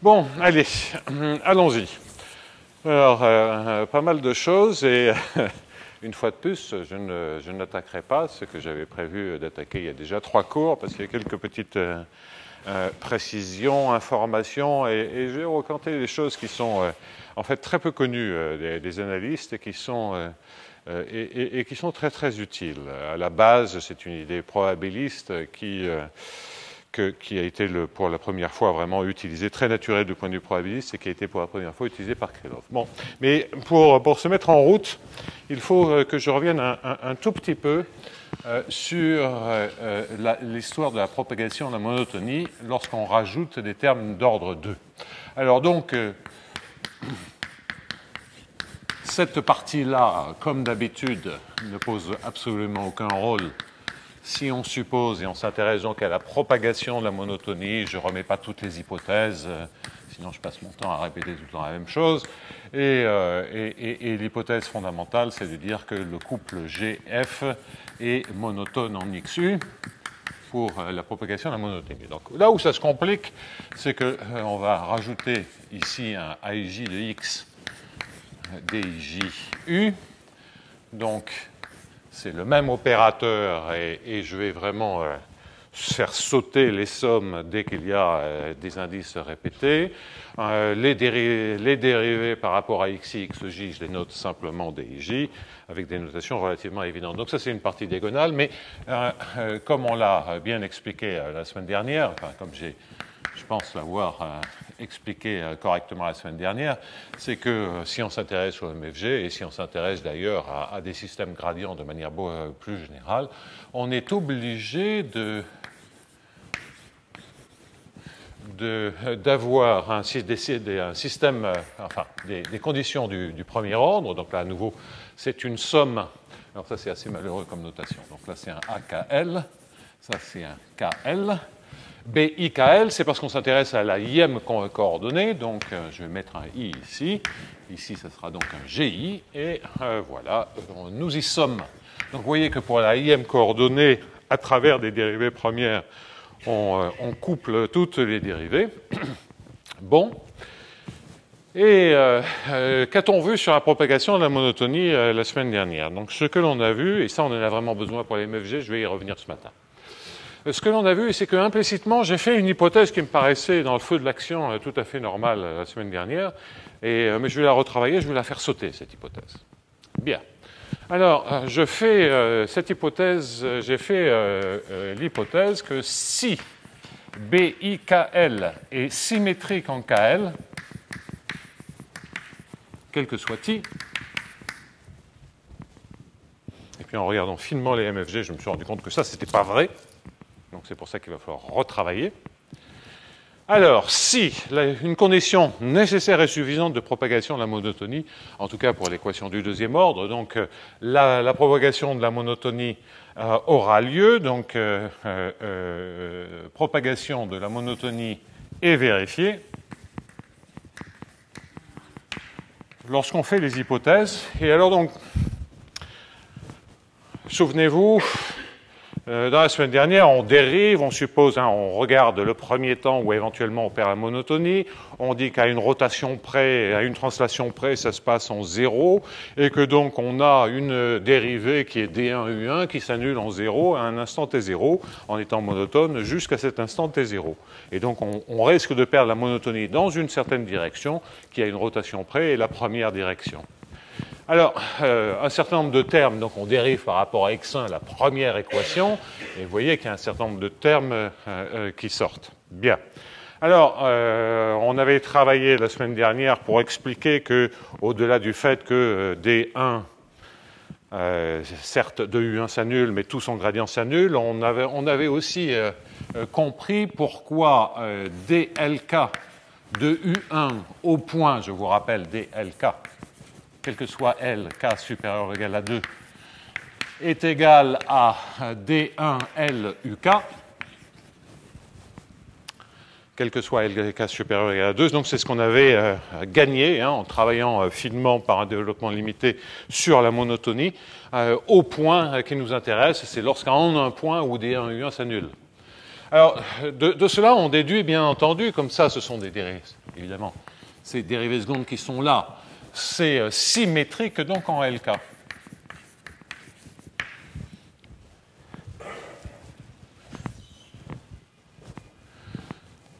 Bon, allez, allons-y. Alors, pas mal de choses et une fois de plus, je n'attaquerai pas ce que j'avais prévu d'attaquer il y a déjà 3 cours parce qu'il y a quelques petites précisions, informations et je vais raconter des choses qui sont en fait très peu connues des analystes et qui sont qui sont très très utiles. À la base, c'est une idée probabiliste qui a été pour la première fois vraiment utilisée, très naturelle du point de vue probabiliste, et qui a été pour la première fois utilisée par Krylov. Bon, mais pour se mettre en route, il faut que je revienne un tout petit peu sur l'histoire de la propagation de la monotonie lorsqu'on rajoute des termes d'ordre 2. Alors donc, cette partie-là, comme d'habitude, ne pose absolument aucun rôle si on suppose, et on s'intéresse donc à la propagation de la monotonie. Je ne remets pas toutes les hypothèses, sinon je passe mon temps à répéter tout le temps la même chose. Et l'hypothèse fondamentale, c'est de dire que le couple GF est monotone en XU pour la propagation de la monotonie. Donc là où ça se complique, c'est qu'on va rajouter ici un AIJ de X DIJU. Donc c'est le même opérateur et je vais vraiment faire sauter les sommes dès qu'il y a des indices répétés. Les dérivés par rapport à xi, xj, je les note simplement DIJ avec des notations relativement évidentes. Donc ça, c'est une partie diagonale, mais comme on l'a bien expliqué la semaine dernière, enfin, comme je pense l'avoir expliqué correctement la semaine dernière, c'est que si on s'intéresse au MFG, et si on s'intéresse d'ailleurs à des systèmes gradients de manière plus générale, on est obligé d'avoir un système, enfin, des conditions du premier ordre. Donc là, à nouveau, c'est une somme. Alors ça, c'est assez malheureux comme notation. Donc là, c'est un AKL. Ça, c'est un KL. BIKL, c'est parce qu'on s'intéresse à la ième coordonnée, donc je vais mettre un I ici. Ici, ça sera donc un GI, et voilà, nous y sommes. Donc vous voyez que pour la ième coordonnée, à travers des dérivées premières, on couple toutes les dérivées. Bon. Et qu'a-t-on vu sur la propagation de la monotonie la semaine dernière? Donc ce que l'on a vu, et ça on en a vraiment besoin pour les MFG, je vais y revenir ce matin. Ce que l'on a vu, c'est que implicitement, j'ai fait une hypothèse qui me paraissait dans le feu de l'action tout à fait normale la semaine dernière, mais je vais la retravailler, je vais la faire sauter, cette hypothèse. Bien. Alors, je fais cette hypothèse, j'ai fait l'hypothèse que si BIKL est symétrique en KL, quel que soit I, et puis en regardant finement les MFG, je me suis rendu compte que ça, c'était pas vrai. Donc c'est pour ça qu'il va falloir retravailler. Alors, si une condition nécessaire et suffisante de propagation de la monotonie, en tout cas pour l'équation du deuxième ordre, donc la propagation de la monotonie aura lieu, donc propagation de la monotonie est vérifiée lorsqu'on fait les hypothèses. Et alors donc, souvenez-vous, dans la semaine dernière, on dérive, on suppose, on regarde le premier temps où éventuellement on perd la monotonie, on dit qu'à une rotation près, à une translation près, ça se passe en 0, et que donc on a une dérivée qui est D1U1 qui s'annule en 0 à un instant T0 en étant monotone jusqu'à cet instant T0. Et donc on risque de perdre la monotonie dans une certaine direction qui a une rotation près et la première direction. Alors, un certain nombre de termes, donc on dérive par rapport à x1 la première équation, et vous voyez qu'il y a un certain nombre de termes qui sortent. Bien. Alors, on avait travaillé la semaine dernière pour expliquer que, au-delà du fait que D1, certes 2U1 s'annule, mais tout son gradient s'annule, on avait aussi compris pourquoi DLK de U1 au point, je vous rappelle, DLK, quel que soit L, K supérieur ou égal à 2, est égal à D1L UK, quel que soit L, K supérieur ou égal à 2. Donc c'est ce qu'on avait gagné en travaillant finement par un développement limité sur la monotonie. Au point qui nous intéresse, c'est lorsqu'on a un point où D1 U1 s'annule. Alors, de cela, on déduit, bien entendu, comme ça, ce sont des dérivés, évidemment, ces dérivées secondes qui sont là, c'est symétrique, donc en LK.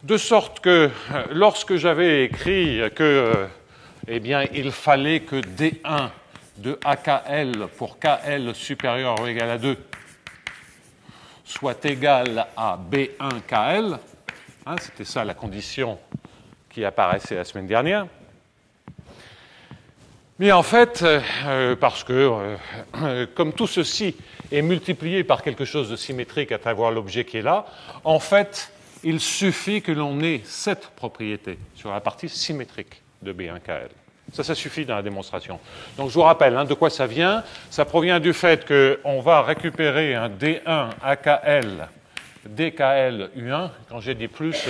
De sorte que, lorsque j'avais écrit que, eh bien, il fallait que D1 de AKL pour KL supérieur ou égal à 2 soit égal à B1 KL, hein, c'était ça la condition qui apparaissait la semaine dernière. Mais en fait, parce que comme tout ceci est multiplié par quelque chose de symétrique, à savoir l'objet qui est là, en fait, il suffit que l'on ait cette propriété sur la partie symétrique de B1KL. Ça suffit dans la démonstration. Donc je vous rappelle, hein, de quoi ça vient. Ça provient du fait qu'on va récupérer un D1 AKL, DKL U1. Quand j'ai dit plus,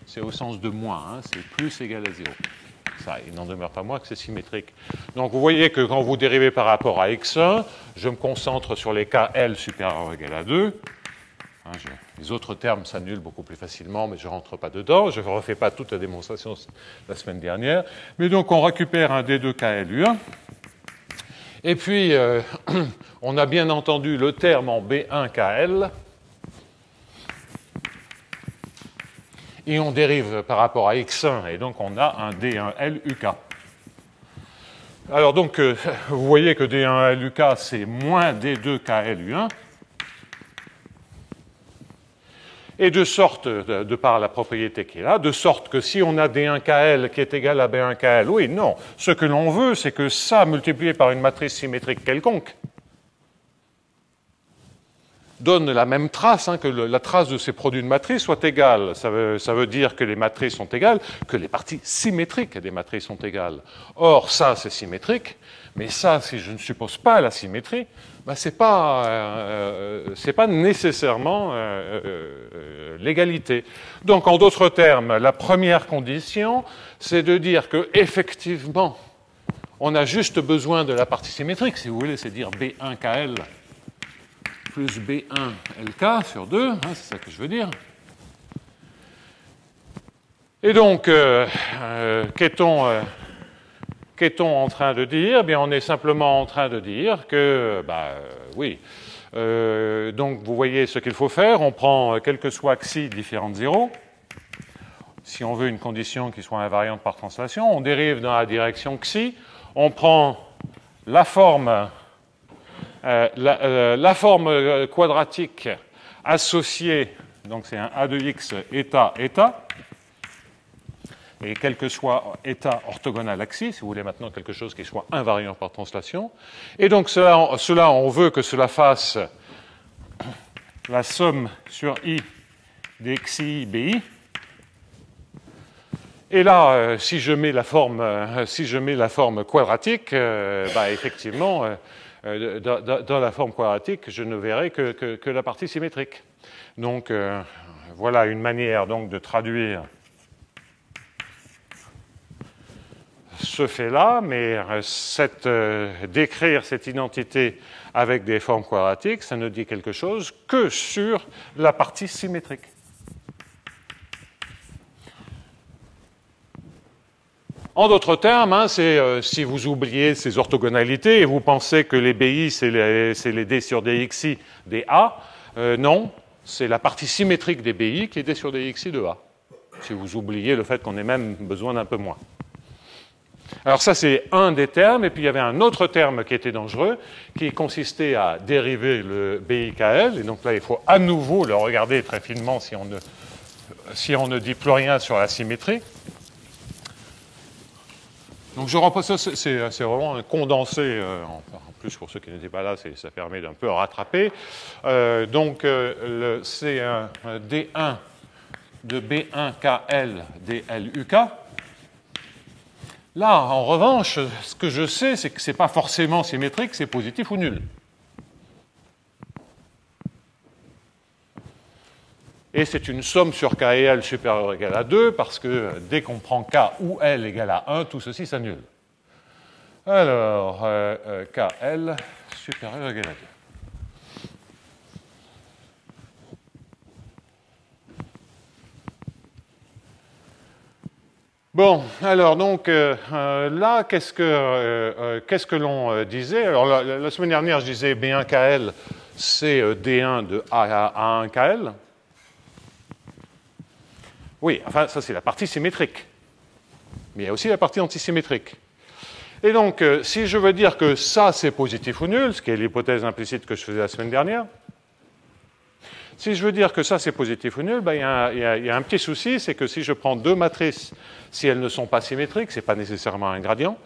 c'est au sens de moins, hein, c'est plus égal à 0. Ça, il n'en demeure pas moins que c'est symétrique. Donc vous voyez que quand vous dérivez par rapport à x1, je me concentre sur les KL supérieurs ou égal à 2. Hein, les autres termes s'annulent beaucoup plus facilement, mais je ne rentre pas dedans. Je ne refais pas toute la démonstration la semaine dernière. Mais donc, on récupère un D2 KLU1. Et puis, on a bien entendu le terme en B1 KL. Et on dérive par rapport à x1. Et donc, on a un D1L UK. Alors, donc, vous voyez que D1L UK, c'est moins D2 KLU1. Et de sorte, de par la propriété qui est là, de sorte que si on a D1KL qui est égal à B1KL, oui, non. Ce que l'on veut, c'est que ça, multiplié par une matrice symétrique quelconque, donne la même trace, hein, que la trace de ces produits de matrice soit égale. Ça veut dire que les matrices sont égales, que les parties symétriques des matrices sont égales. Or, ça, c'est symétrique, mais ça, si je ne suppose pas la symétrie, ben, c'est pas nécessairement l'égalité. Donc, en d'autres termes, la première condition, c'est de dire que effectivement, on a juste besoin de la partie symétrique, si vous voulez, c'est dire B1KL plus B1LK sur 2, hein, c'est ça que je veux dire. Et donc, qu'est-on en train de dire? Eh bien, on est simplement en train de dire que, oui, donc vous voyez ce qu'il faut faire. On prend, quel que soit xi différent de 0, si on veut une condition qui soit invariante par translation, on dérive dans la direction xi, on prend la forme, la forme quadratique associée, donc c'est un a de x état, état, et quel que soit état orthogonal à xi, si vous voulez maintenant quelque chose qui soit invariant par translation. Et donc cela, on veut que cela fasse la somme sur i des xi bi. Et là, si je mets la forme quadratique, effectivement, dans la forme quadratique, je ne verrai que la partie symétrique. Donc, voilà une manière donc de traduire ce fait-là, mais décrire cette identité avec des formes quadratiques, ça ne dit quelque chose que sur la partie symétrique. En d'autres termes, hein, c'est si vous oubliez ces orthogonalités et vous pensez que les BI, c'est les D sur DXI des A, non, c'est la partie symétrique des BI qui est D sur DXI de A. Si vous oubliez le fait qu'on ait même besoin d'un peu moins. Alors ça, c'est un des termes, et puis il y avait un autre terme qui était dangereux, qui consistait à dériver le BIKL, et donc là, il faut à nouveau le regarder très finement si on ne dit plus rien sur la symétrie. Donc je repose ça, c'est vraiment un condensé, en plus pour ceux qui n'étaient pas là, ça permet d'un peu rattraper. C'est un D1 de B1KL DLUK. Là, en revanche, ce que je sais, c'est que ce n'est pas forcément symétrique, c'est positif ou nul. Et c'est une somme sur K et L supérieure ou égale à 2, parce que dès qu'on prend K ou L égale à 1, tout ceci s'annule. Alors, KL supérieur ou égal à 2. Bon, alors donc là, qu'est-ce que l'on disait? Alors la semaine dernière, je disais B1KL, c'est D1 de A1KL. Oui, enfin, ça c'est la partie symétrique. Mais il y a aussi la partie antisymétrique. Et donc, si je veux dire que ça c'est positif ou nul, ce qui est l'hypothèse implicite que je faisais la semaine dernière, si je veux dire que ça c'est positif ou nul, ben, il y a un petit souci, c'est que si je prends deux matrices, si elles ne sont pas symétriques, ce n'est pas nécessairement un gradient.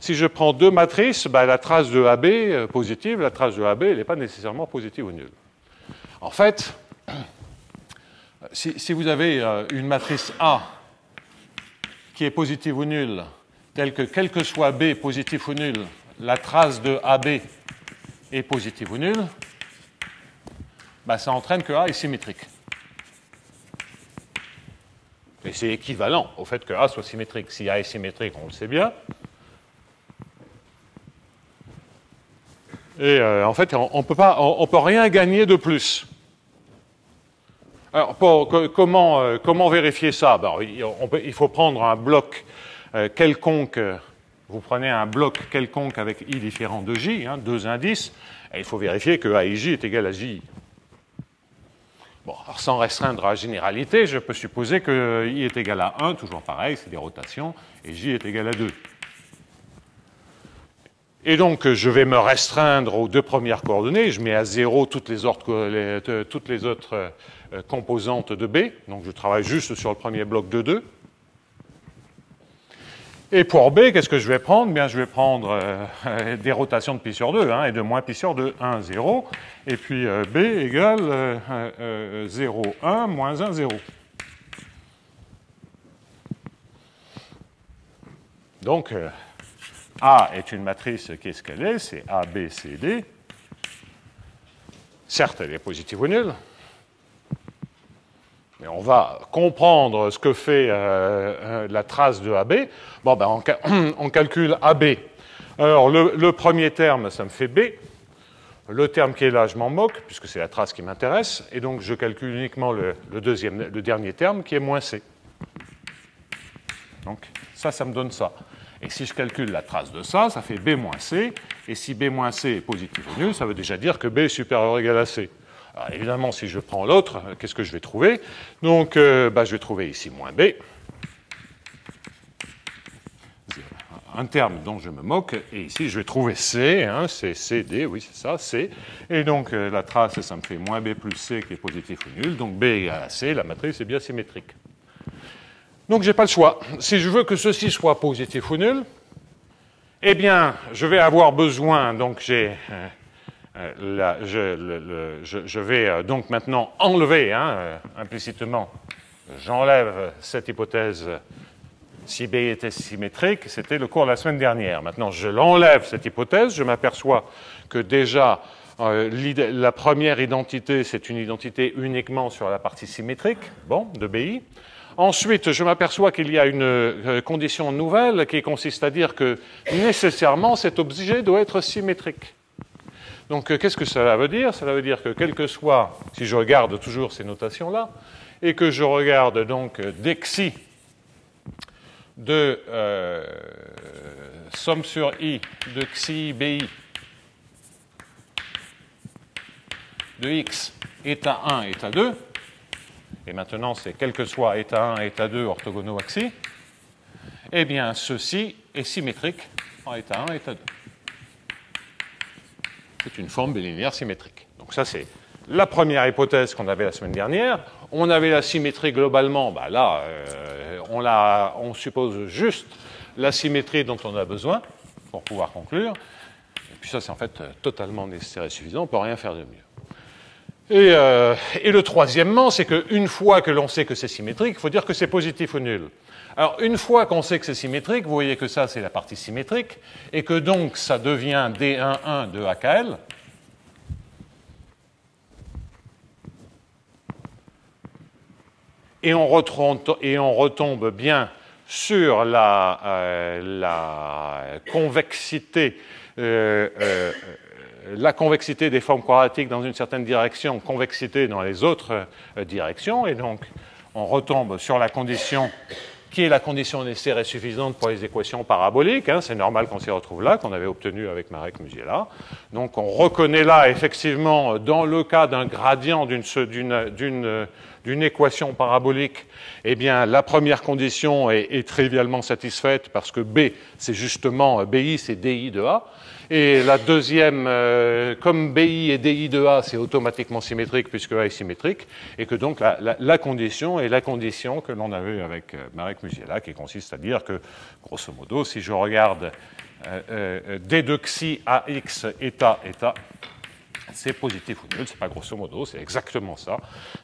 Si je prends deux matrices, ben, la trace de AB positive, la trace de AB, elle n'est pas nécessairement positive ou nulle. En fait, si vous avez une matrice A qui est positive ou nulle, telle que quel que soit B positif ou nul, la trace de AB est positive ou nulle, ben, ça entraîne que A est symétrique. Et c'est équivalent au fait que A soit symétrique. Si A est symétrique, on le sait bien. Et en fait, on peut rien gagner de plus. Alors, comment vérifier ça? Ben, il faut prendre un bloc quelconque. Vous prenez un bloc quelconque avec I différent de J, hein, deux indices, et il faut vérifier que A et J est égal à J. Bon, alors sans restreindre à la généralité, je peux supposer que I est égal à 1, toujours pareil, c'est des rotations, et J est égal à 2. Et donc, je vais me restreindre aux deux premières coordonnées, je mets à 0 toutes les autres composantes de B, donc je travaille juste sur le premier bloc de 2. Et pour B, qu'est-ce que je vais prendre? Bien, je vais prendre des rotations de pi sur 2, hein, et de moins pi sur 2, 1, 0. Et puis B égale 0, 1, moins 1, 0. Donc, A est une matrice, qu'est-ce qu'elle est? C'est A, B, C, D. Certes, elle est positive ou nulle. Mais on va comprendre ce que fait la trace de AB. Bon, ben, on calcule AB. Alors, le premier terme, ça me fait B. Le terme qui est là, je m'en moque, puisque c'est la trace qui m'intéresse. Et donc, je calcule uniquement le dernier terme, qui est moins C. Donc, ça me donne ça. Et si je calcule la trace de ça, ça fait B moins C. Et si B moins C est positif ou nul, ça veut déjà dire que B est supérieur ou égal à C. Alors, évidemment, si je prends l'autre, qu'est-ce que je vais trouver? Donc, je vais trouver ici moins B. Un terme dont je me moque. Et ici, je vais trouver C. Hein, c'est CD, oui, c'est ça, C. Et donc, la trace, ça me fait moins B plus C qui est positif ou nul. Donc, B égale à C, la matrice est bien symétrique. Donc, je n'ai pas le choix. Si je veux que ceci soit positif ou nul, eh bien, je vais avoir besoin, donc j'ai... je vais donc maintenant enlever, implicitement, j'enlève cette hypothèse si B était symétrique, c'était le cours de la semaine dernière. Maintenant, je l'enlève, cette hypothèse, je m'aperçois que déjà, la première identité, c'est une identité uniquement sur la partie symétrique, bon, de BI. Ensuite, je m'aperçois qu'il y a une condition nouvelle qui consiste à dire que nécessairement cet objet doit être symétrique. Donc, qu'est-ce que cela veut dire? Cela veut dire que quel que soit, si je regarde toujours ces notations-là, et que je regarde donc dxi de somme sur i de xi bi de x état 1, état 2, et maintenant c'est quel que soit état 1, état 2 orthogonaux à xi, eh bien ceci est symétrique en état 1, état 2. C'est une forme bilinéaire symétrique. Donc ça, c'est la première hypothèse qu'on avait la semaine dernière. On avait la symétrie globalement. Ben là, on suppose juste la symétrie dont on a besoin pour pouvoir conclure. Et puis ça, c'est en fait totalement nécessaire et suffisant. On ne peut rien faire de mieux. Et le troisièmement, c'est qu'une fois que l'on sait que c'est symétrique, il faut dire que c'est positif ou nul. Alors, une fois qu'on sait que c'est symétrique, vous voyez que ça, c'est la partie symétrique, et que donc, ça devient D11 de AKL. Et on retombe bien sur la convexité des formes quadratiques dans une certaine direction, convexité dans les autres directions, et donc on retombe sur la condition qui est la condition nécessaire et suffisante pour les équations paraboliques. Hein, c'est normal qu'on s'y retrouve là, qu'on avait obtenu avec Marek-Musiela. Donc on reconnaît là, effectivement, dans le cas d'un gradient d'une équation parabolique, eh bien, la première condition est trivialement satisfaite parce que B, c'est justement, BI, c'est DI de A. Et la deuxième, comme BI et DI de A, c'est automatiquement symétrique puisque A est symétrique, et que donc la condition est la condition que l'on avait avec Marek-Musiela, qui consiste à dire que, grosso modo, si je regarde D de xi AX état, c'est positif ou nul, c'est pas grosso modo, c'est exactement ça.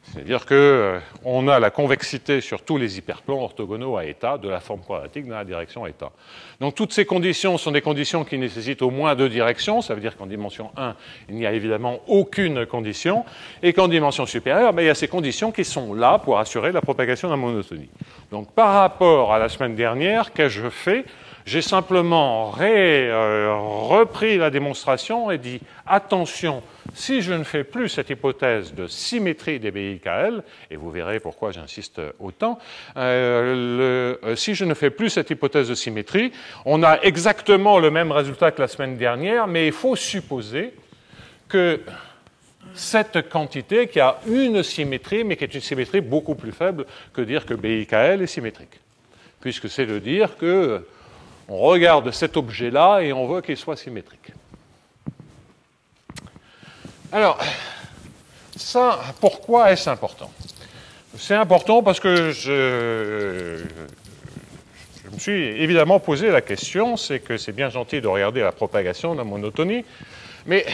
C'est-à-dire que on a la convexité sur tous les hyperplans orthogonaux à état de la forme quadratique dans la direction état. Donc toutes ces conditions sont des conditions qui nécessitent au moins deux directions, ça veut dire qu'en dimension 1, il n'y a évidemment aucune condition, et qu'en dimension supérieure, il y a ces conditions qui sont là pour assurer la propagation de la monotonie. Donc par rapport à la semaine dernière, qu'ai-je fait ? J'ai simplement repris la démonstration et dit attention, si je ne fais plus cette hypothèse de symétrie des BIKL, et vous verrez pourquoi j'insiste autant, si je ne fais plus cette hypothèse de symétrie, on a exactement le même résultat que la semaine dernière, mais il faut supposer que cette quantité qui a une symétrie, mais qui est une symétrie beaucoup plus faible que dire que BIKL est symétrique, puisque c'est de dire que on regarde cet objet-là et on veut qu'il soit symétrique. Alors, ça, pourquoi est-ce important ? C'est important parce que je me suis évidemment posé la question, c'est que c'est bien gentil de regarder la propagation de la monotonie, mais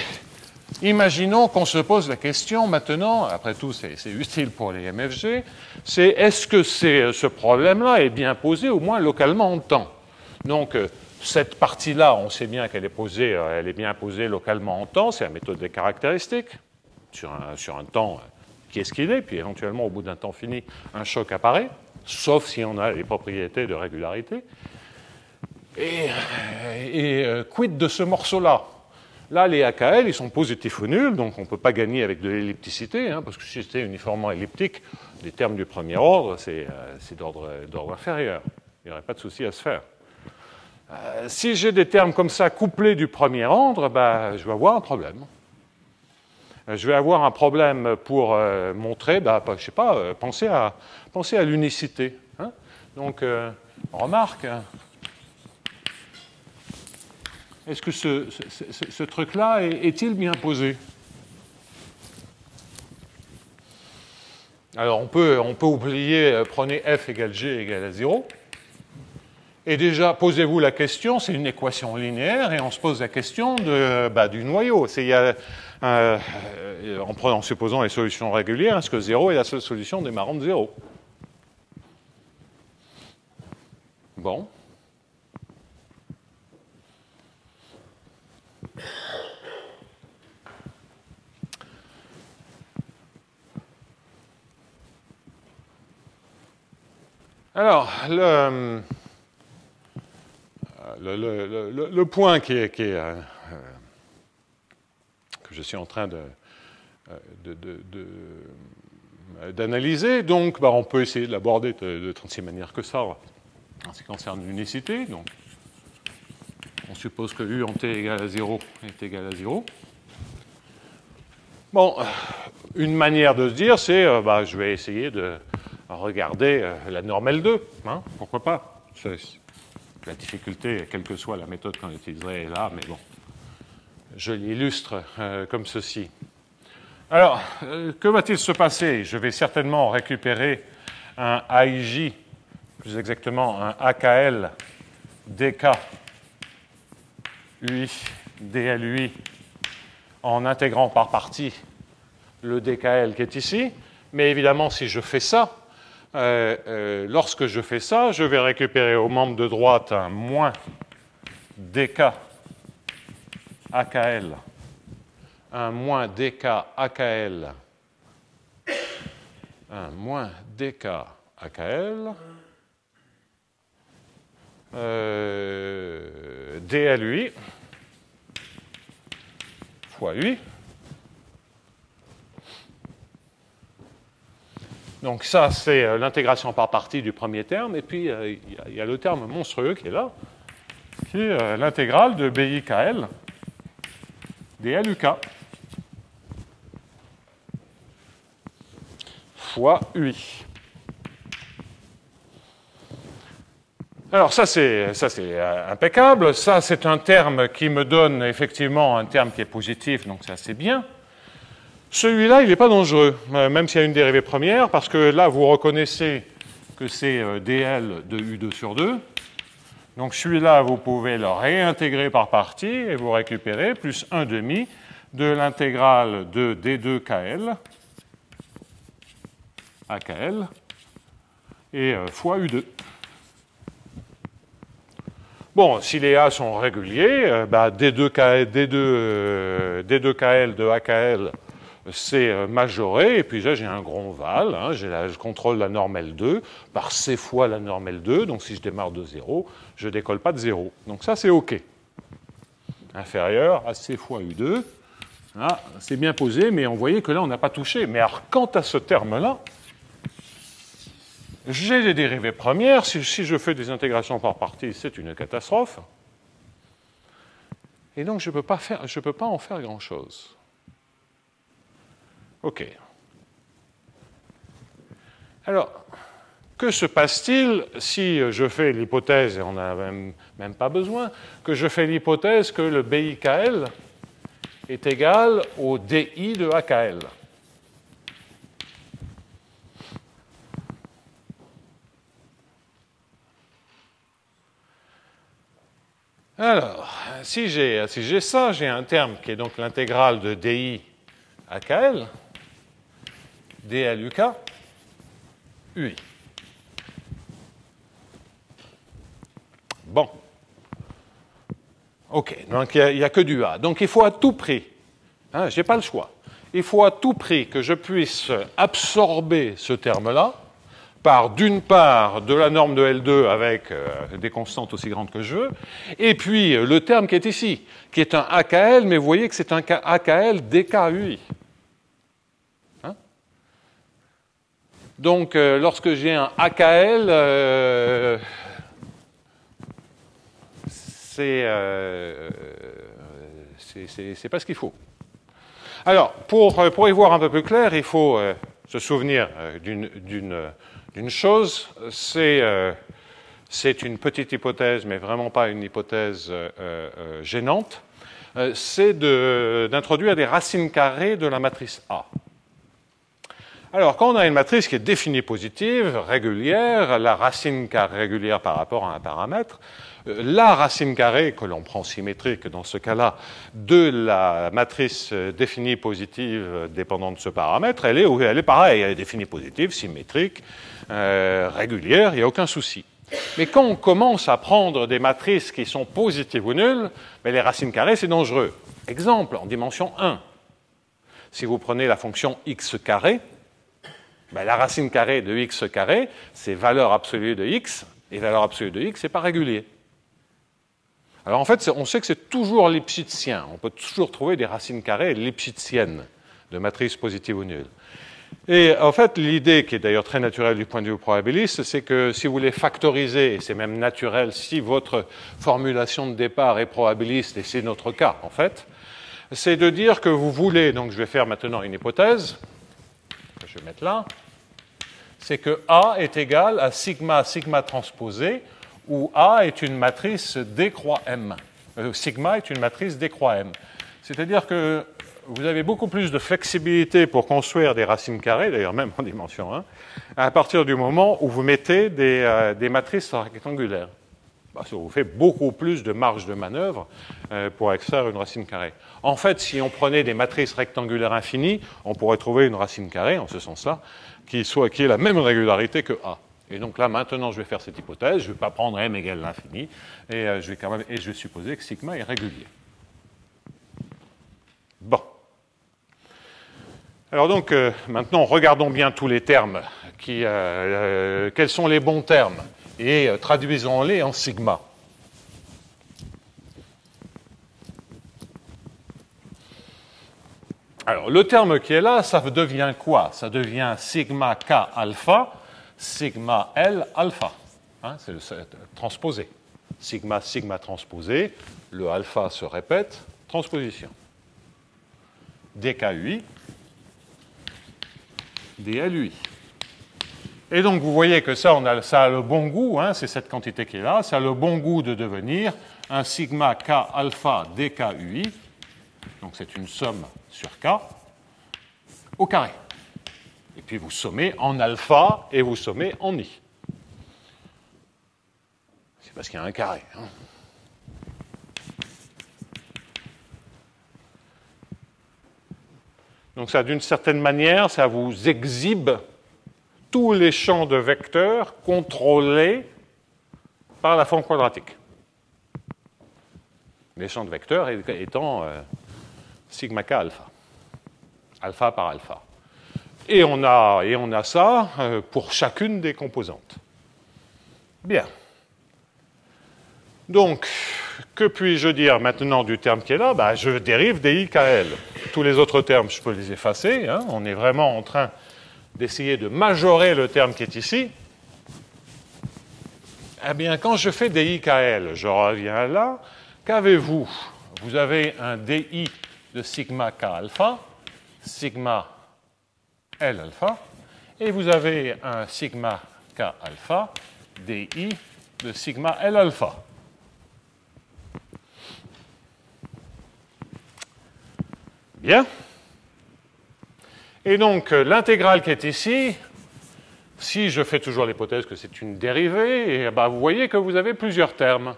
imaginons qu'on se pose la question maintenant, après tout c'est utile pour les MFG, c'est est-ce que ce problème-là est bien posé au moins localement en temps ? Donc, cette partie-là, on sait bien qu'elle est bien posée localement en temps, c'est la méthode des caractéristiques, sur un temps qui est ce qu'il est, puis éventuellement, au bout d'un temps fini, un choc apparaît, sauf si on a les propriétés de régularité. Et quid de ce morceau-là ? Là, les AKL, ils sont positifs ou nuls, donc on ne peut pas gagner avec de l'ellipticité, parce que si c'était uniformément elliptique, les termes du premier ordre, c'est d'ordre inférieur. Il n'y aurait pas de souci à se faire. Si j'ai des termes comme ça couplés du premier ordre, je vais avoir un problème. Je vais avoir un problème pour montrer, je sais pas, pensez à l'unicité. Donc, remarque, est-ce que ce truc-là est-il bien posé ? Alors, on peut oublier, prenez f égale g égale à 0. Et déjà, posez-vous la question, c'est une équation linéaire, et on se pose la question du noyau. En supposant les solutions régulières, est-ce que 0 est la seule solution démarrant de 0 ? Bon. Alors, le point que je suis en train d'analyser, donc on peut essayer de l'aborder de 36 manières que ça, en ce qui concerne l'unicité. Donc, on suppose que U en t égale à 0 est égal à 0. Bon, une manière de se dire, c'est je vais essayer de regarder la norme L2, pourquoi pas. La difficulté, quelle que soit la méthode qu'on utiliserait, est là, mais bon, je l'illustre comme ceci. Alors, que va-t-il se passer ? Je vais certainement récupérer un AIJ, plus exactement un AKL DK UI DLUI, en intégrant par partie le DKL qui est ici. Mais évidemment, si je fais ça, lorsque je fais ça, je vais récupérer au membre de droite un moins dk AKL, un moins dk AKL, un moins dk AKL, DLUI fois UI. Donc ça, c'est l'intégration par partie du premier terme. Et puis, il y a le terme monstrueux qui est là, qui est l'intégrale de BIKL dLUK fois UI. Alors ça c'est impeccable. Ça, c'est un terme qui me donne effectivement un terme qui est positif, donc c'est assez bien. Celui-là, il n'est pas dangereux, même s'il y a une dérivée première, parce que là, vous reconnaissez que c'est dl de U2 sur 2. Donc celui-là, vous pouvez le réintégrer par partie et vous récupérez plus 1,5 de l'intégrale de D2KL AKL et fois U2. Bon, si les A sont réguliers, D2KL de AKL, c'est majoré, et puis là, j'ai un grand val, hein, je contrôle la norme L2 par C fois la norme L2, donc si je démarre de 0, je ne décolle pas de 0. Donc ça, c'est OK. Inférieur à C fois U2. Ah, c'est bien posé, mais on voyait que là, on n'a pas touché. Mais alors, quant à ce terme-là, j'ai des dérivées premières. Si je fais des intégrations par partie, c'est une catastrophe. Et donc, je ne peux pas en faire grand-chose. OK. Alors, que se passe-t-il si je fais l'hypothèse, et on n'a même pas besoin, que je fais l'hypothèse que le BIKL est égal au DI de AKL? Alors, si j'ai ça, j'ai un terme qui est donc l'intégrale de DI AKL, dLUK, UI. Bon. OK, donc il n'y a que du A. Donc il faut à tout prix, hein, je n'ai pas le choix, il faut à tout prix que je puisse absorber ce terme-là par, d'une part, de la norme de L2 avec des constantes aussi grandes que je veux, et puis le terme qui est ici, qui est un AKL, mais vous voyez que c'est un AKL DKUI. Hein? Donc, lorsque j'ai un AKL, c'est pas ce qu'il faut. Alors, pour y voir un peu plus clair, il faut se souvenir d'une chose, c'est une petite hypothèse, mais vraiment pas une hypothèse gênante, c'est d'introduire des racines carrées de la matrice A. Alors, quand on a une matrice qui est définie positive, régulière, la racine carrée régulière par rapport à un paramètre, la racine carrée, que l'on prend symétrique dans ce cas-là, de la matrice définie positive dépendant de ce paramètre, elle est pareille, elle est définie positive, symétrique, régulière, il n'y a aucun souci. Mais quand on commence à prendre des matrices qui sont positives ou nulles, les racines carrées, c'est dangereux. Exemple, en dimension 1. Si vous prenez la fonction x carré, la racine carrée de x carré, c'est valeur absolue de x, et valeur absolue de x, c'est pas régulier. Alors en fait, on sait que c'est toujours lipschitziens. On peut toujours trouver des racines carrées lipschitziennes de matrices positives ou nulles. Et en fait, l'idée, qui est d'ailleurs très naturelle du point de vue probabiliste, c'est que si vous les factorisez, et c'est même naturel si votre formulation de départ est probabiliste, et c'est notre cas en fait, c'est de dire que vous voulez, donc je vais faire maintenant une hypothèse, je vais mettre là, c'est que A est égal à sigma transposé, où A est une matrice D croix M. Sigma est une matrice D croix M. C'est-à-dire que vous avez beaucoup plus de flexibilité pour construire des racines carrées, d'ailleurs même en dimension 1, à partir du moment où vous mettez des matrices rectangulaires. Ça vous fait beaucoup plus de marge de manœuvre pour extraire une racine carrée. En fait, si on prenait des matrices rectangulaires infinies, on pourrait trouver une racine carrée, en ce sens-là, qui ait la même régularité que A. Et donc là, maintenant, je vais faire cette hypothèse, je ne vais pas prendre M égale l'infini, et je vais supposer que sigma est régulier. Bon. Alors donc, maintenant, regardons bien tous les termes. Quels sont les bons termes? Et traduisons-les en sigma. Alors, le terme qui est là, ça devient quoi? Ça devient sigma k alpha, sigma L alpha. Hein, c'est transposé. Sigma, sigma transposé, le alpha se répète, transposition. dkui, dlui. Et donc, vous voyez que ça a le bon goût, hein, c'est cette quantité qui est là, ça a le bon goût de devenir un sigma k alpha dkui, donc c'est une somme sur k, au carré. Et puis vous sommez en alpha et vous sommez en i. C'est parce qu'il y a un carré. Hein. Donc ça, d'une certaine manière, ça vous exhibe tous les champs de vecteurs contrôlés par la forme quadratique. Les champs de vecteurs étant sigma k alpha, alpha par alpha. Et on a ça pour chacune des composantes. Bien. Donc, que puis-je dire maintenant du terme qui est là? Ben, je dérive des IKL. Tous les autres termes, je peux les effacer. Hein. On est vraiment en train d'essayer de majorer le terme qui est ici. Eh bien, quand je fais des IKL, je reviens là. Qu'avez-vous? Vous avez un DI de sigma K alpha, sigma L alpha, et vous avez un sigma K alpha, DI de sigma L alpha. Bien. Et donc, l'intégrale qui est ici, si je fais toujours l'hypothèse que c'est une dérivée, et ben, vous voyez que vous avez plusieurs termes.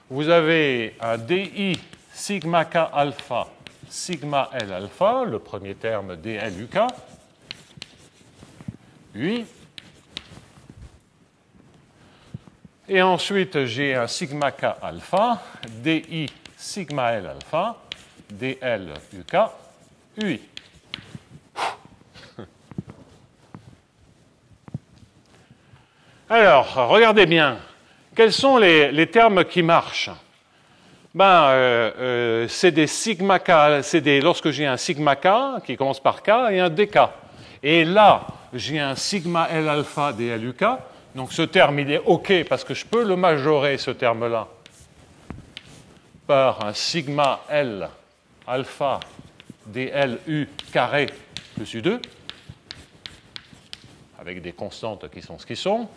Vous avez un DI sigma K alpha, sigma L alpha, le premier terme DLUK, oui. Et ensuite, j'ai un sigma K alpha, DI sigma L alpha, DLUK, UI. Alors, regardez bien. Quels sont les termes qui marchent? Ben, c'est des sigma K, lorsque j'ai un sigma K qui commence par K et un DK. Et là, j'ai un sigma L alpha DLUK. Donc ce terme, il est OK parce que je peux le majorer, ce terme-là, par un sigma L alpha DLU carré plus U2, avec des constantes qui sont ce qu'ils sont.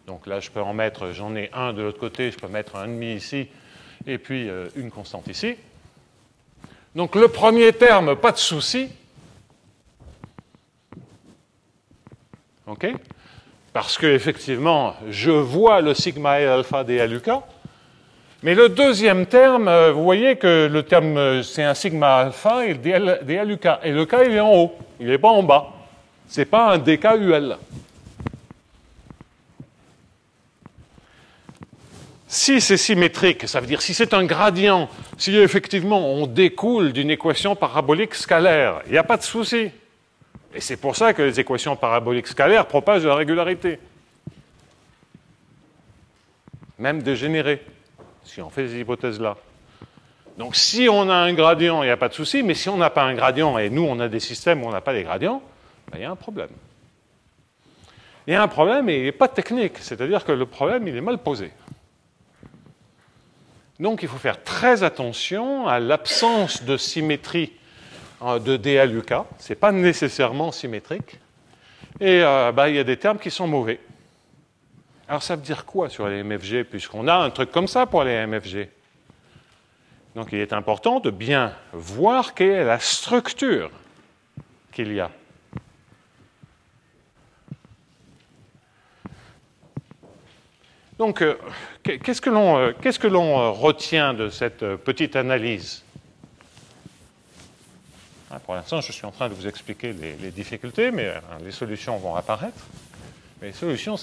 Donc là, je peux en mettre, j'en ai un de l'autre côté, je peux mettre un demi ici, et puis une constante ici. Donc le premier terme, pas de souci. OK? Parce qu'effectivement, je vois le sigma L alpha DLUK. Mais le deuxième terme, vous voyez que le terme, c'est un sigma alpha et DLUK. Et le K, il est en haut, il n'est pas en bas. Ce n'est pas un DKUL. Si c'est symétrique, ça veut dire si c'est un gradient, si effectivement on découle d'une équation parabolique scalaire, il n'y a pas de souci. Et c'est pour ça que les équations paraboliques scalaires propagent de la régularité. Même dégénérée, si on fait ces hypothèses-là. Donc si on a un gradient, il n'y a pas de souci, mais si on n'a pas un gradient, et nous on a des systèmes où on n'a pas des gradients, ben, il y a un problème. Il y a un problème et il n'est pas technique, c'est-à-dire que le problème il est mal posé. Donc il faut faire très attention à l'absence de symétrie de DLUK, ce n'est pas nécessairement symétrique, et il y a des termes qui sont mauvais. Alors ça veut dire quoi sur les MFG, puisqu'on a un truc comme ça pour les MFG? Donc il est important de bien voir quelle est la structure qu'il y a. Donc, qu'est-ce que l'on retient de cette petite analyse? Pour l'instant, je suis en train de vous expliquer les difficultés, mais les solutions vont apparaître. Mais les solutions,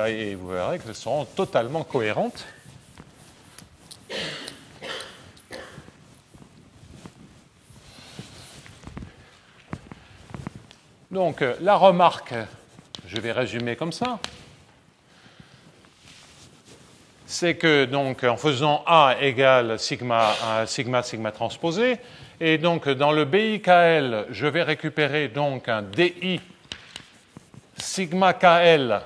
et vous verrez qu'elles seront totalement cohérentes. Donc, la remarque, je vais résumer comme ça. C'est que, donc, en faisant A égale sigma, sigma transposé, Et donc, dans le BIKL, je vais récupérer donc un DI sigma KL,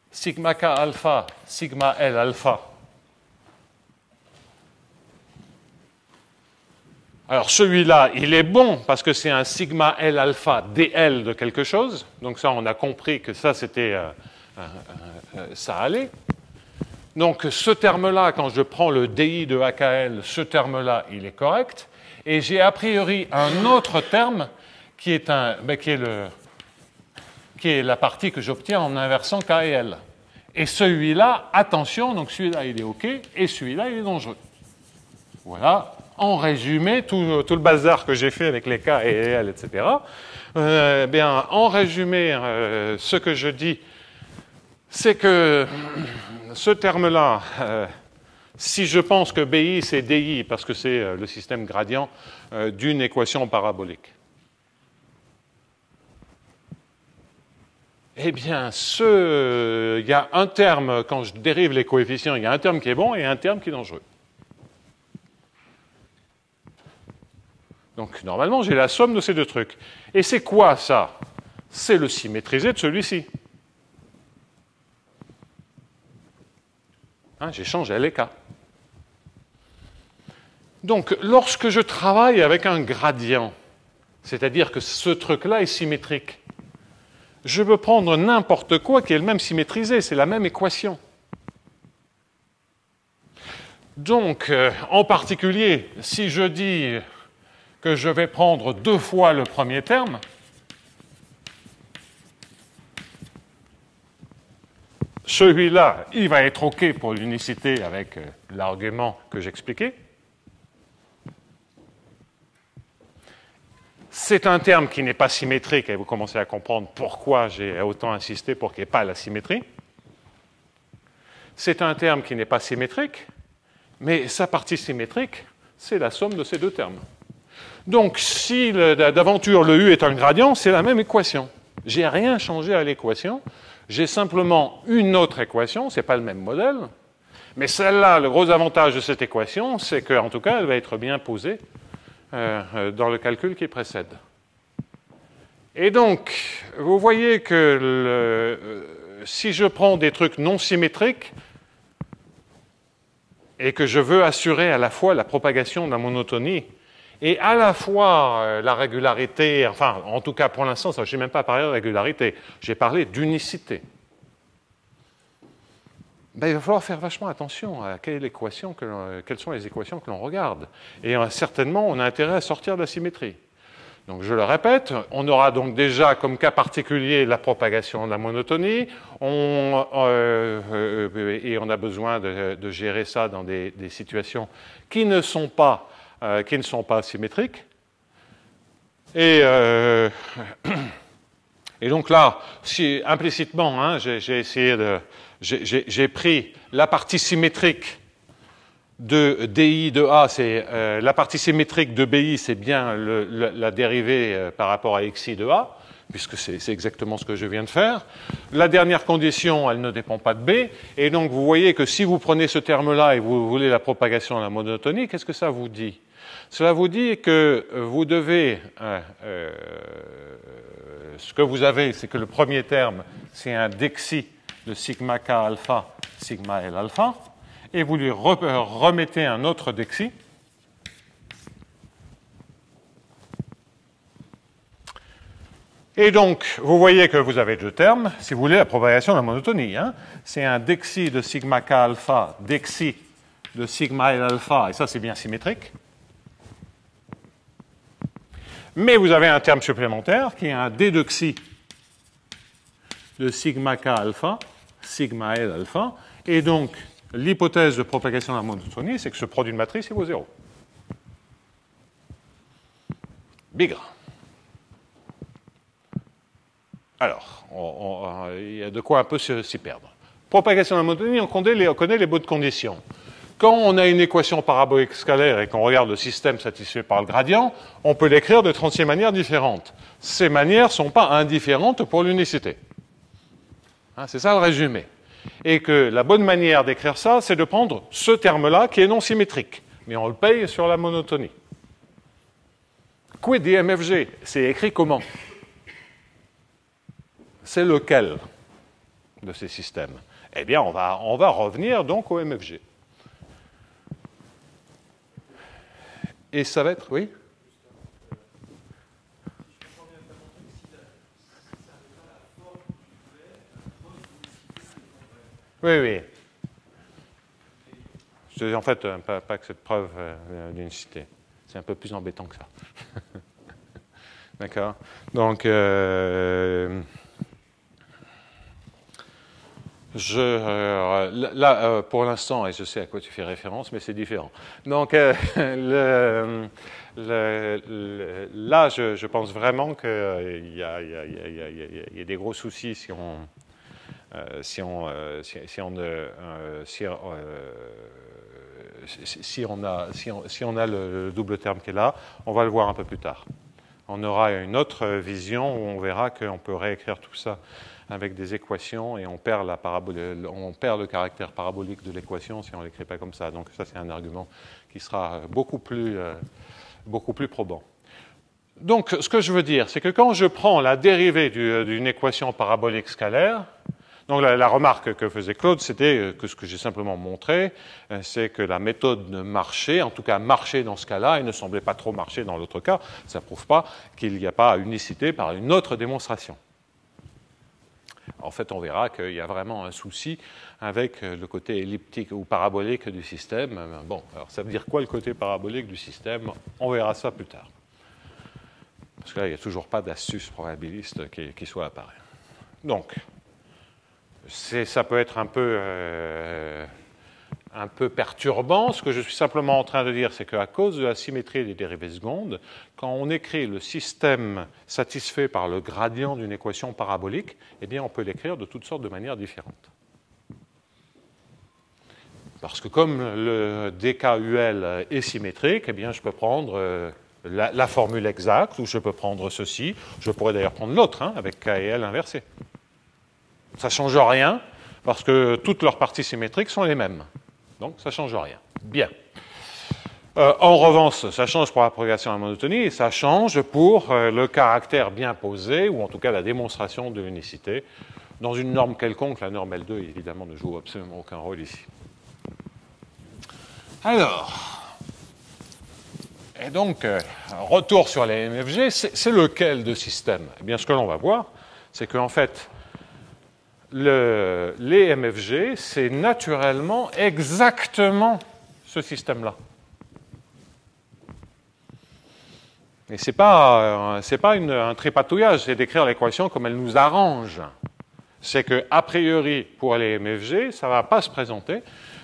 sigma K alpha, sigma L alpha. Alors celui-là, il est bon parce que c'est un sigma L alpha DL de quelque chose. Donc ça, on a compris que ça, c'était ça allait. Donc ce terme-là, quand je prends le DI de AKL, ce terme-là, il est correct. Et j'ai a priori un autre terme qui est, qui est la partie que j'obtiens en inversant K et L. Et celui-là, attention, donc celui-là, il est OK, et celui-là, il est dangereux. Voilà. En résumé, tout le bazar que j'ai fait avec les K et L, etc. En résumé, ce que je dis, c'est que ce terme-là, si je pense que BI, c'est DI, parce que c'est le système gradient d'une équation parabolique, eh bien, il y a un terme, quand je dérive les coefficients, il y a un terme qui est bon et un terme qui est dangereux. Donc, normalement, j'ai la somme de ces deux trucs. Et c'est quoi, ça? C'est le symétrisé de celui-ci. Hein, j'échange L et K. Donc, lorsque je travaille avec un gradient, c'est-à-dire que ce truc-là est symétrique, je peux prendre n'importe quoi qui est le même symétrisé, c'est la même équation. Donc, en particulier, si je dis que je vais prendre 2 fois le premier terme, celui-là, il va être OK pour l'unicité avec l'argument que j'expliquais. C'est un terme qui n'est pas symétrique, et vous commencez à comprendre pourquoi j'ai autant insisté pour qu'il n'y ait pas la symétrie. C'est un terme qui n'est pas symétrique, mais sa partie symétrique, c'est la somme de ces deux termes. Donc, si d'aventure le U est un gradient, c'est la même équation. Je n'ai rien changé à l'équation. J'ai simplement une autre équation, ce n'est pas le même modèle. Mais celle-là, le gros avantage de cette équation, c'est qu'en tout cas, elle va être bien posée dans le calcul qui précède. Et donc, vous voyez que si je prends des trucs non symétriques et que je veux assurer à la fois la propagation de la monotonie et à la fois la régularité, enfin, en tout cas pour l'instant, je n'ai même pas parlé de régularité, j'ai parlé d'unicité. Il va falloir faire vachement attention à quelles sont les équations que l'on regarde. Et certainement, on a intérêt à sortir de la symétrie. Donc, je le répète, on aura donc déjà comme cas particulier la propagation de la monotonie, et on a besoin de gérer ça dans des situations qui ne sont pas symétriques. Et donc là, si implicitement, hein, j'ai pris la partie symétrique de DI de A, c'est la partie symétrique de BI, c'est bien la dérivée par rapport à XI de A, puisque c'est exactement ce que je viens de faire. La dernière condition, elle ne dépend pas de B, et donc vous voyez que si vous prenez ce terme-là et vous voulez la propagation de la monotonie, qu'est-ce que ça vous dit? Cela vous dit que vous devez... ce que vous avez, c'est que le premier terme, c'est un dexi de sigma k alpha, sigma L alpha, et vous lui remettez un autre dexi. Et donc, vous voyez que vous avez deux termes, si vous voulez, la propagation de la monotonie. Hein. C'est un dexi de sigma k alpha, dexi de sigma L alpha, et ça c'est bien symétrique. Mais vous avez un terme supplémentaire qui est un d de xi de sigma k alpha, sigma L alpha, et donc l'hypothèse de propagation de la monotonie, c'est que ce produit de matrice il vaut 0. Bigre. Alors, il y a de quoi un peu s'y perdre. Propagation de la monotonie, on connaît les bonnes conditions. Quand on a une équation parabolique scalaire et qu'on regarde le système satisfait par le gradient, on peut l'écrire de 36 manières différentes. Ces manières ne sont pas indifférentes pour l'unicité. Hein, c'est ça le résumé. Et que la bonne manière d'écrire ça, c'est de prendre ce terme-là qui est non symétrique. Mais on le paye sur la monotonie. quid du MFG? C'est écrit comment? C'est lequel de ces systèmes? Eh bien, on va revenir donc au MFG. Et ça va être, oui? Oui, oui. En fait, pas que cette preuve d'unicité. C'est un peu plus embêtant que ça. D'accord? Donc, là, pour l'instant, et je sais à quoi tu fais référence, mais c'est différent. Donc, là, je pense vraiment qu'il y a des gros soucis si on a le double terme qui est là. On va le voir un peu plus tard. On aura une autre vision où on verra qu'on peut réécrire tout ça avec des équations et on perd le caractère parabolique de l'équation si on ne l'écrit pas comme ça. Donc ça, c'est un argument qui sera beaucoup plus probant. Donc, ce que je veux dire, c'est que quand je prends la dérivée d'une équation parabolique scalaire, donc la remarque que faisait Claude, c'était que ce que j'ai simplement montré, c'est que la méthode marchait, en tout cas marchait dans ce cas-là, et ne semblait pas trop marcher dans l'autre cas. Ça ne prouve pas qu'il n'y a pas unicité par une autre démonstration. En fait, on verra qu'il y a vraiment un souci avec le côté elliptique ou parabolique du système. Bon, alors ça veut dire quoi le côté parabolique du système? On verra ça plus tard. Parce que là, il n'y a toujours pas d'astuce probabiliste qui soit apparue. Donc, ça peut être un peu perturbant. Ce que je suis simplement en train de dire, c'est qu'à cause de la symétrie des dérivées secondes, quand on écrit le système satisfait par le gradient d'une équation parabolique, eh bien, on peut l'écrire de toutes sortes de manières différentes. Parce que comme le dKUL est symétrique, eh bien, je peux prendre la formule exacte, ou je peux prendre ceci. Je pourrais d'ailleurs prendre l'autre, avec K et L inversés. Ça ne change rien, parce que toutes leurs parties symétriques sont les mêmes. Donc, ça ne change rien. Bien. En revanche, ça change pour la progression à la monotonie, et ça change pour le caractère bien posé, ou en tout cas la démonstration de l'unicité. Dans une norme quelconque, la norme L2, évidemment, ne joue absolument aucun rôle ici. Alors, et donc, retour sur les MFG, c'est lequel de système? Eh bien, ce que l'on va voir, c'est qu'en fait, les MFG, c'est naturellement exactement ce système-là. Et ce n'est pas un tripatouillage, c'est d'écrire l'équation comme elle nous arrange. C'est qu'a priori, pour les MFG, ça ne va pas se présenter.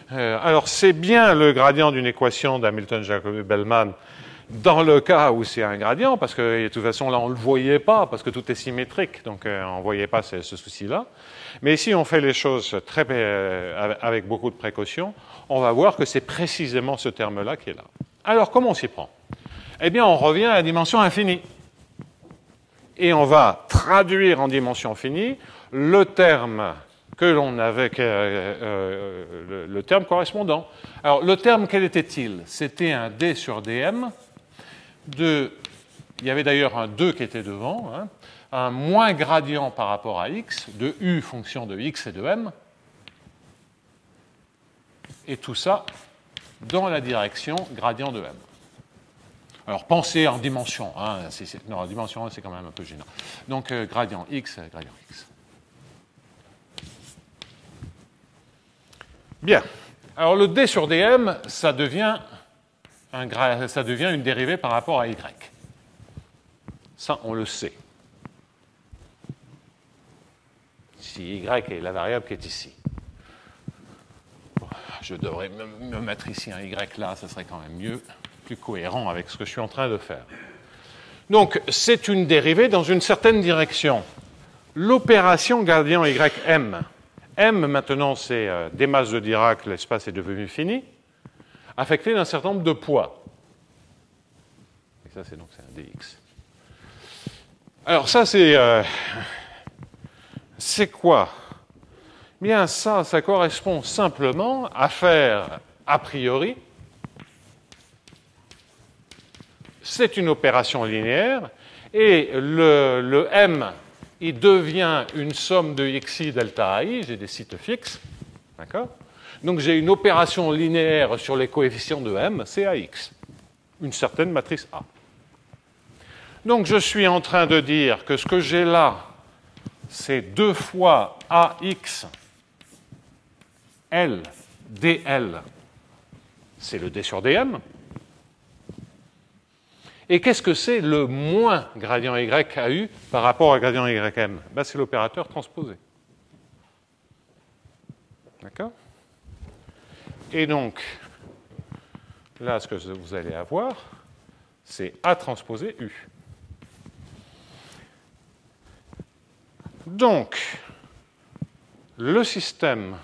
Alors, c'est bien le gradient d'une équation d'Hamilton-Jacobi-Bellman dans le cas où c'est un gradient, parce que de toute façon, là, on ne le voyait pas, parce que tout est symétrique, donc on ne voyait pas ce souci-là. Mais si on fait les choses avec beaucoup de précaution, on va voir que c'est précisément ce terme-là qui est là. Alors, comment on s'y prend? Eh bien, on revient à la dimension infinie. Et on va traduire en dimension finie le terme que l'on avait, le terme correspondant. Alors, le terme, quel était-il? C'était un d sur dm. Il y avait d'ailleurs un 2 qui était devant, un moins gradient par rapport à x, de u fonction de x et de m, et tout ça dans la direction gradient de m. Alors, pensez en dimension 1, non, en dimension 1, c'est quand même un peu gênant. Donc, gradient x, gradient x. Bien. Alors, le d sur dm, ça devient une dérivée par rapport à y. Ça, on le sait. Si y est la variable qui est ici. Je devrais me mettre ici un y là, ça serait quand même mieux, plus cohérent avec ce que je suis en train de faire. Donc, c'est une dérivée dans une certaine direction. L'opération gradient ym. M, maintenant, c'est des masses de Dirac, l'espace est devenu fini, affecté d'un certain nombre de poids. Et ça, c'est un dx. Alors, ça, c'est quoi? Bien, ça correspond simplement à faire, a priori, c'est une opération linéaire, et le M, il devient une somme de xi delta ai, j'ai des sites fixes, d'accord? Donc j'ai une opération linéaire sur les coefficients de M, c'est AX, une certaine matrice A. Donc je suis en train de dire que ce que j'ai là, c'est 2 fois AX L dl, c'est le D sur dm. Et qu'est-ce que c'est le moins gradient Y AU par rapport à gradient YM? Ben, c'est l'opérateur transposé. D'accord? Et donc, là, ce que vous allez avoir, c'est A transposé U. Donc, le système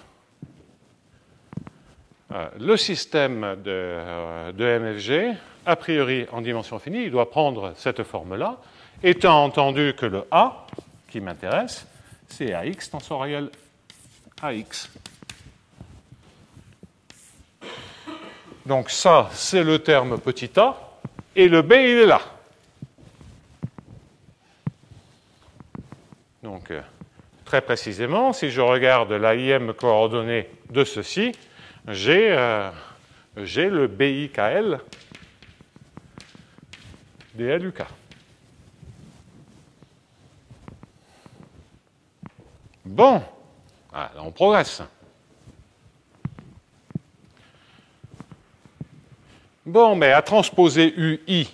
de MFG, a priori en dimension finie, il doit prendre cette forme-là, étant entendu que le A, qui m'intéresse, c'est AX tensoriel AX. Donc ça, c'est le terme petit a, et le B, il est là. Donc, très précisément, si je regarde la IM coordonnée de ceci, j'ai le BIKL DLUK. Bon, ah, là on progresse. Bon, mais à transposer UI,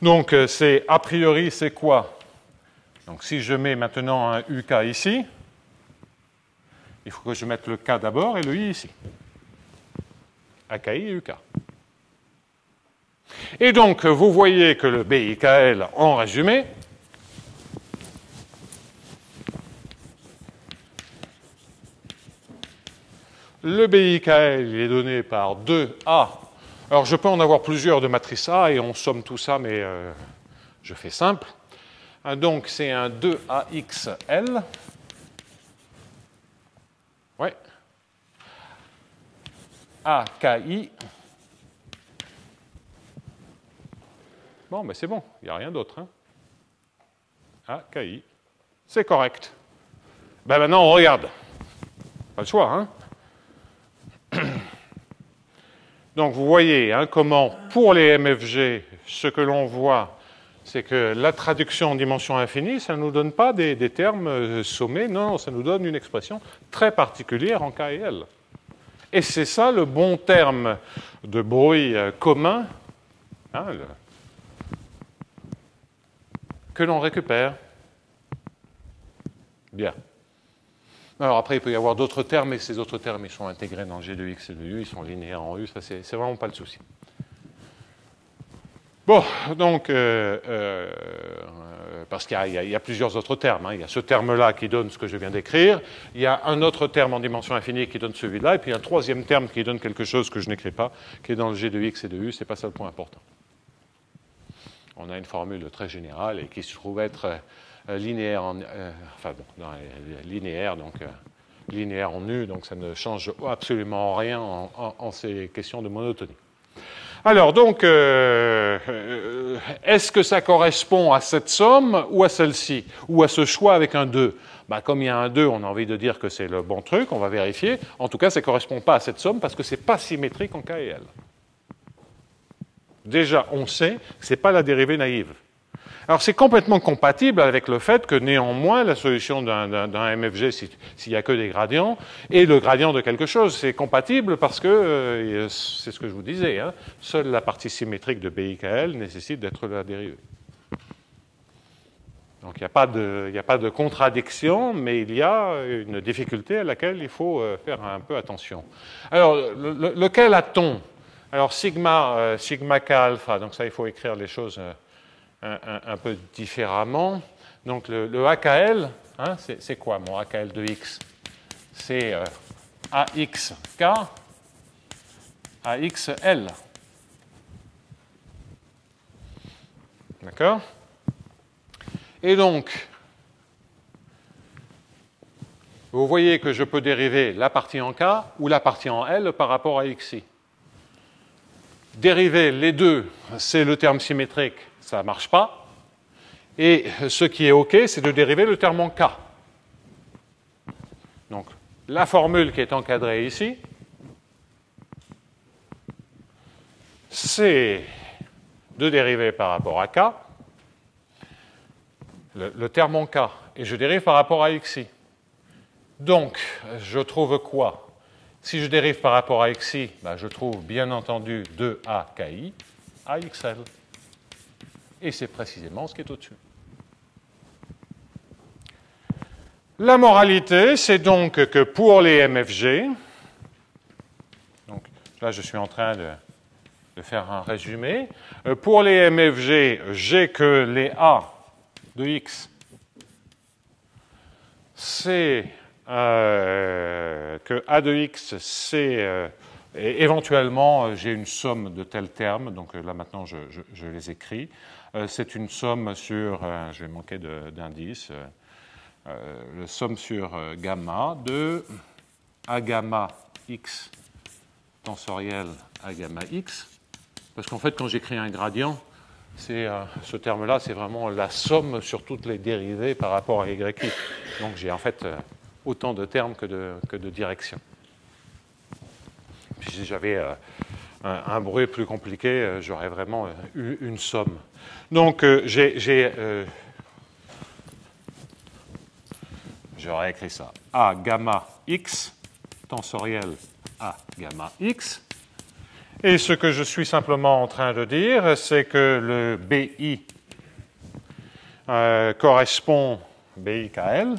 donc c'est a priori c'est quoi? Donc si je mets maintenant un UK ici, il faut que je mette le K d'abord et le I ici. AKI et UK. Et donc, vous voyez que le BIKL, en résumé, le BIKL il est donné par 2A. Alors, je peux en avoir plusieurs de matrice A et on somme tout ça, mais je fais simple. Donc, c'est un 2AXL. Ouais. AKI. Bon, mais c'est bon, il n'y a rien d'autre. Hein. AKI. C'est correct. Ben maintenant, on regarde. Pas le choix, hein. Donc, vous voyez hein, comment, pour les MFG, ce que l'on voit, c'est que la traduction en dimension infinie, ça ne nous donne pas des termes sommés, non, ça nous donne une expression très particulière en K et L. Et c'est ça le bon terme de bruit commun hein, que l'on récupère. Bien. Alors après, il peut y avoir d'autres termes, et ces autres termes, ils sont intégrés dans G de X et de U, ils sont linéaires en U, ça c'est vraiment pas le souci. Bon, donc, parce qu'il y a plusieurs autres termes. Hein. Il y a ce terme-là qui donne ce que je viens d'écrire, il y a un autre terme en dimension infinie qui donne celui-là, et puis un troisième terme qui donne quelque chose que je n'écris pas, qui est dans le G de X et de U, c'est pas ça le point important. On a une formule très générale et qui se trouve être linéaire en, enfin bon, linéaire, donc linéaire en U, donc ça ne change absolument rien en ces questions de monotonie. Alors, donc, est-ce que ça correspond à cette somme ou à celle-ci, ou à ce choix avec un 2 ? Ben, comme il y a un 2, on a envie de dire que c'est le bon truc, on va vérifier. En tout cas, ça ne correspond pas à cette somme parce que ce n'est pas symétrique en K et L. Déjà, on sait que ce n'est pas la dérivée naïve. Alors, c'est complètement compatible avec le fait que, néanmoins, la solution d'un MFG, s'il n'y a que des gradients, est le gradient de quelque chose. C'est compatible parce que, c'est ce que je vous disais, hein, seule la partie symétrique de BIKL nécessite d'être la dérivée. Donc, il n'y a pas de contradiction, mais il y a une difficulté à laquelle il faut faire un peu attention. Alors, lequel a-t-on ? Alors, sigma K alpha, donc ça, il faut écrire les choses un peu différemment. Donc, le AKL, hein, c'est quoi mon AKL de X ? C'est AXK, AXL. D'accord ? Et donc, vous voyez que je peux dériver la partie en K ou la partie en L par rapport à XI. dériver les deux, c'est le terme symétrique, ça ne marche pas. Et ce qui est OK, c'est de dériver le terme en K. Donc, la formule qui est encadrée ici, c'est de dériver par rapport à K, le terme en K, et je dérive par rapport à XI. Donc, je trouve quoi? Si je dérive par rapport à XI, ben je trouve bien entendu 2AKI à XL. Et c'est précisément ce qui est au-dessus. La moralité, c'est donc que pour les MFG, donc là je suis en train de faire un résumé, pour les MFG, j'ai que les A de X, c'est que A de X, c'est éventuellement, j'ai une somme de tels termes, donc là maintenant je les écris, c'est une somme sur, je vais manquer d'indice, le somme sur gamma de A gamma X tensoriel A gamma X, parce qu'en fait quand j'écris un gradient, ce terme-là, c'est vraiment la somme sur toutes les dérivées par rapport à YI. Donc j'ai en fait autant de termes que de directions. Puis si j'avais un bruit plus compliqué, j'aurais vraiment eu une somme. Donc j'aurais écrit ça. A gamma X tensoriel A gamma X. Et ce que je suis simplement en train de dire, c'est que le BI correspond, BIKL,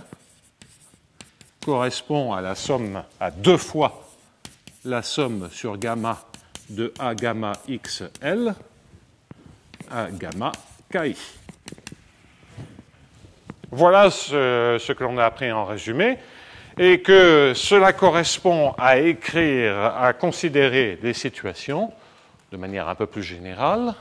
correspond à la somme, à 2 fois la somme sur gamma de A gamma XL à gamma KI. Voilà ce que l'on a appris en résumé, et que cela correspond à écrire, à considérer des situations de manière un peu plus générale,